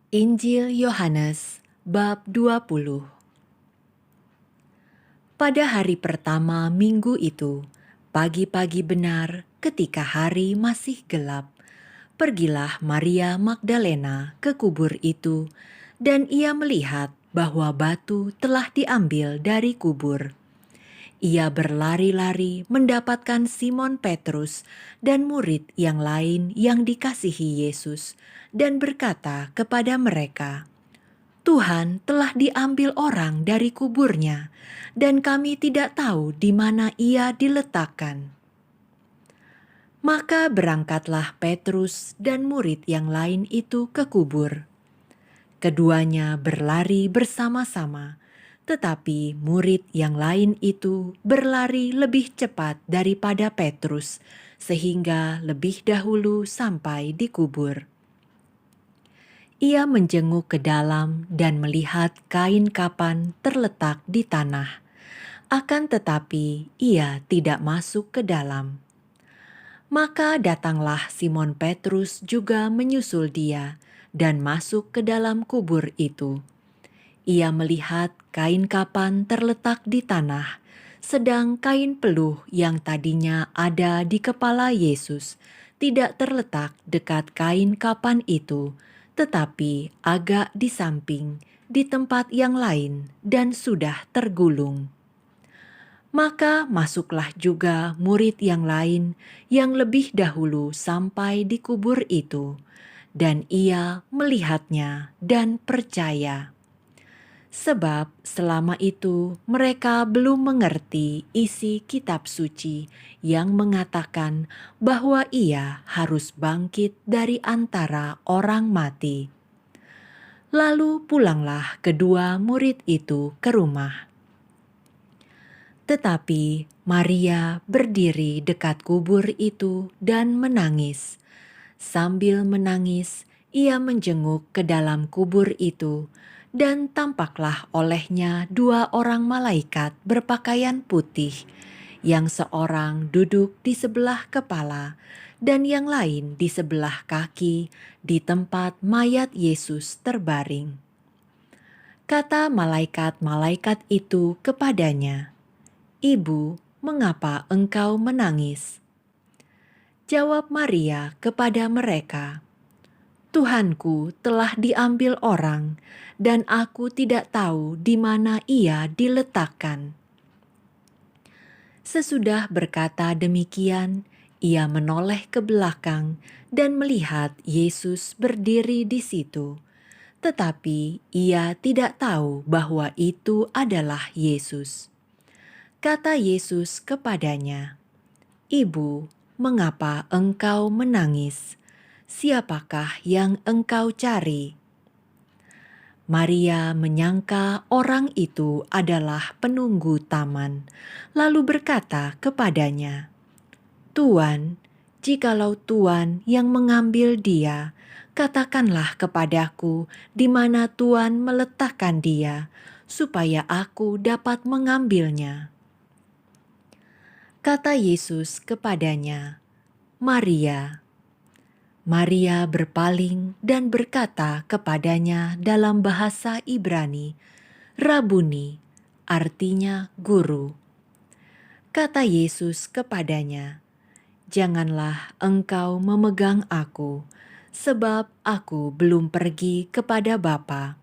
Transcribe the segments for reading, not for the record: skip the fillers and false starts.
Injil Yohanes bab 20. Pada hari pertama minggu itu, pagi-pagi benar ketika hari masih gelap, pergilah Maria Magdalena ke kubur itu dan ia melihat bahwa batu telah diambil dari kubur. Ia berlari-lari mendapatkan Simon Petrus dan murid yang lain yang dikasihi Yesus dan berkata kepada mereka, "Tuhan telah diambil orang dari kuburnya, dan kami tidak tahu di mana ia diletakkan." Maka berangkatlah Petrus dan murid yang lain itu ke kubur. Keduanya berlari bersama-sama, tetapi murid yang lain itu berlari lebih cepat daripada Petrus, sehingga lebih dahulu sampai di kubur. Ia menjenguk ke dalam dan melihat kain kapan terletak di tanah. Akan tetapi ia tidak masuk ke dalam. Maka datanglah Simon Petrus juga menyusul dia dan masuk ke dalam kubur itu. Ia melihat kain kapan terletak di tanah, sedang kain peluh yang tadinya ada di kepala Yesus tidak terletak dekat kain kapan itu, tetapi agak di samping, di tempat yang lain, dan sudah tergulung. Maka masuklah juga murid yang lain yang lebih dahulu sampai di kubur itu, dan ia melihatnya dan percaya. Sebab selama itu mereka belum mengerti isi kitab suci yang mengatakan bahwa ia harus bangkit dari antara orang mati. Lalu pulanglah kedua murid itu ke rumah. Tetapi Maria berdiri dekat kubur itu dan menangis. Sambil menangis, ia menjenguk ke dalam kubur itu, dan tampaklah olehnya dua orang malaikat berpakaian putih, yang seorang duduk di sebelah kepala, dan yang lain di sebelah kaki, di tempat mayat Yesus terbaring. Kata malaikat-malaikat itu kepadanya, "Ibu, mengapa engkau menangis?" Jawab Maria kepada mereka, "Tuhanku telah diambil orang, dan aku tidak tahu di mana ia diletakkan." Sesudah berkata demikian, ia menoleh ke belakang dan melihat Yesus berdiri di situ. Tetapi ia tidak tahu bahwa itu adalah Yesus. Kata Yesus kepadanya, "Ibu, mengapa engkau menangis? Siapakah yang engkau cari?" Maria menyangka orang itu adalah penunggu taman, lalu berkata kepadanya, "Tuan, jikalau Tuan yang mengambil dia, katakanlah kepadaku di mana Tuan meletakkan dia, supaya aku dapat mengambilnya." Kata Yesus kepadanya, "Maria." Maria berpaling dan berkata kepadanya dalam bahasa Ibrani, "Rabuni," artinya guru. Kata Yesus kepadanya, "Janganlah engkau memegang aku, sebab aku belum pergi kepada Bapa.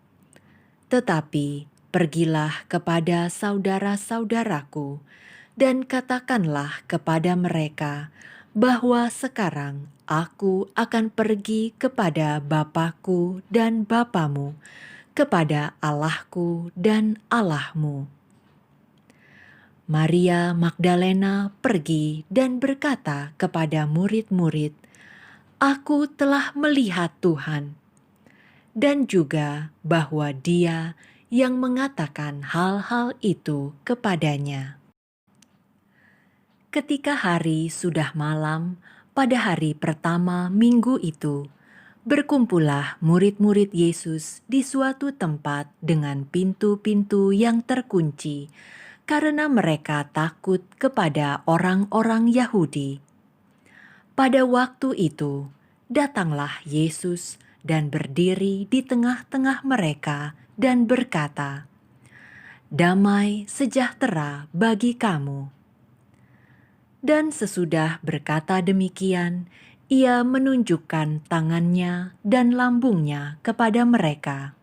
Tetapi pergilah kepada saudara-saudaraku, dan katakanlah kepada mereka bahwa sekarang aku akan pergi kepada Bapakku dan Bapamu, kepada Allahku dan Allahmu." Maria Magdalena pergi dan berkata kepada murid-murid, "Aku telah melihat Tuhan," dan juga bahwa Dia yang mengatakan hal-hal itu kepadanya. Ketika hari sudah malam, pada hari pertama minggu itu, berkumpullah murid-murid Yesus di suatu tempat dengan pintu-pintu yang terkunci, karena mereka takut kepada orang-orang Yahudi. Pada waktu itu, datanglah Yesus dan berdiri di tengah-tengah mereka dan berkata, "Damai sejahtera bagi kamu." Dan sesudah berkata demikian, ia menunjukkan tangannya dan lambungnya kepada mereka.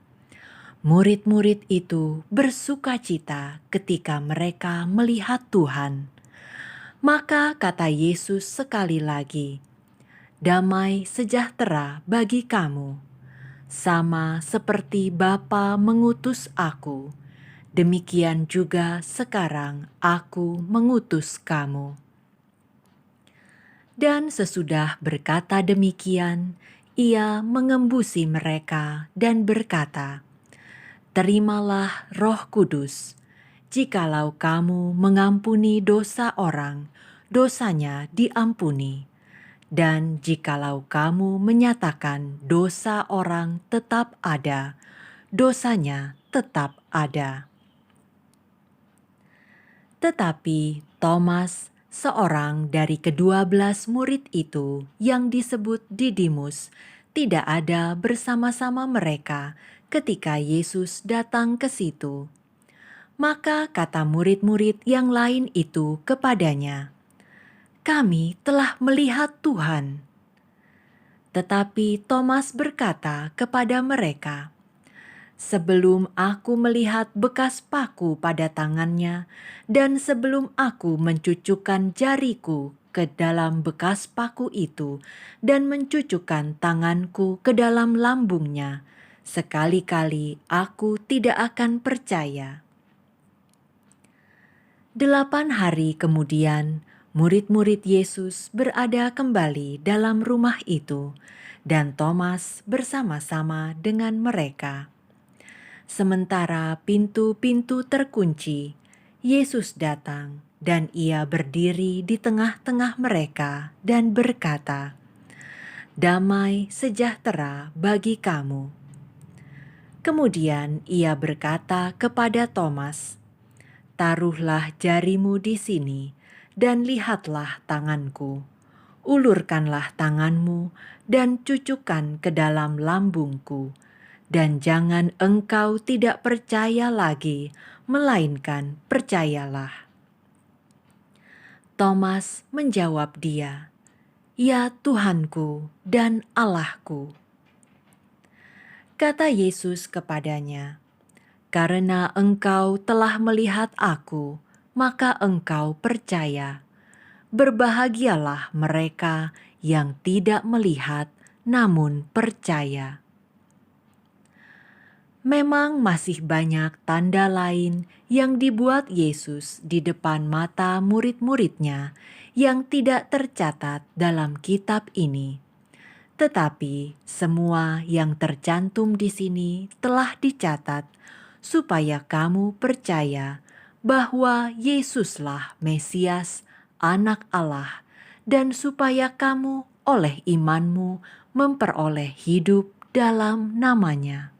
Murid-murid itu bersukacita ketika mereka melihat Tuhan. Maka kata Yesus sekali lagi, "Damai sejahtera bagi kamu. Sama seperti Bapa mengutus aku, demikian juga sekarang aku mengutus kamu." Dan sesudah berkata demikian, ia mengembusi mereka dan berkata, "Terimalah Roh Kudus. Jikalau kamu mengampuni dosa orang, dosanya diampuni. Dan jikalau kamu menyatakan dosa orang tetap ada, dosanya tetap ada." Tetapi Thomas, seorang dari ke-12 murid itu yang disebut Didimus, tidak ada bersama-sama mereka ketika Yesus datang ke situ. Maka kata murid-murid yang lain itu kepadanya, "Kami telah melihat Tuhan." Tetapi Thomas berkata kepada mereka, "Sebelum aku melihat bekas paku pada tangannya, dan sebelum aku mencucukkan jariku ke dalam bekas paku itu, dan mencucukkan tanganku ke dalam lambungnya, sekali-kali aku tidak akan percaya." 8 hari kemudian, murid-murid Yesus berada kembali dalam rumah itu, dan Thomas bersama-sama dengan mereka. Sementara pintu-pintu terkunci, Yesus datang dan ia berdiri di tengah-tengah mereka dan berkata, "Damai sejahtera bagi kamu." Kemudian ia berkata kepada Thomas, "Taruhlah jarimu di sini dan lihatlah tanganku. Ulurkanlah tanganmu dan cucukkan ke dalam lambungku. Dan jangan engkau tidak percaya lagi, melainkan percayalah." Thomas menjawab dia, "Ya Tuhanku dan Allahku." Kata Yesus kepadanya, "Karena engkau telah melihat aku, maka engkau percaya. Berbahagialah mereka yang tidak melihat namun percaya." Memang masih banyak tanda lain yang dibuat Yesus di depan mata murid-muridnya yang tidak tercatat dalam kitab ini. Tetapi semua yang tercantum di sini telah dicatat supaya kamu percaya bahwa Yesuslah Mesias, Anak Allah, dan supaya kamu oleh imanmu memperoleh hidup dalam namanya.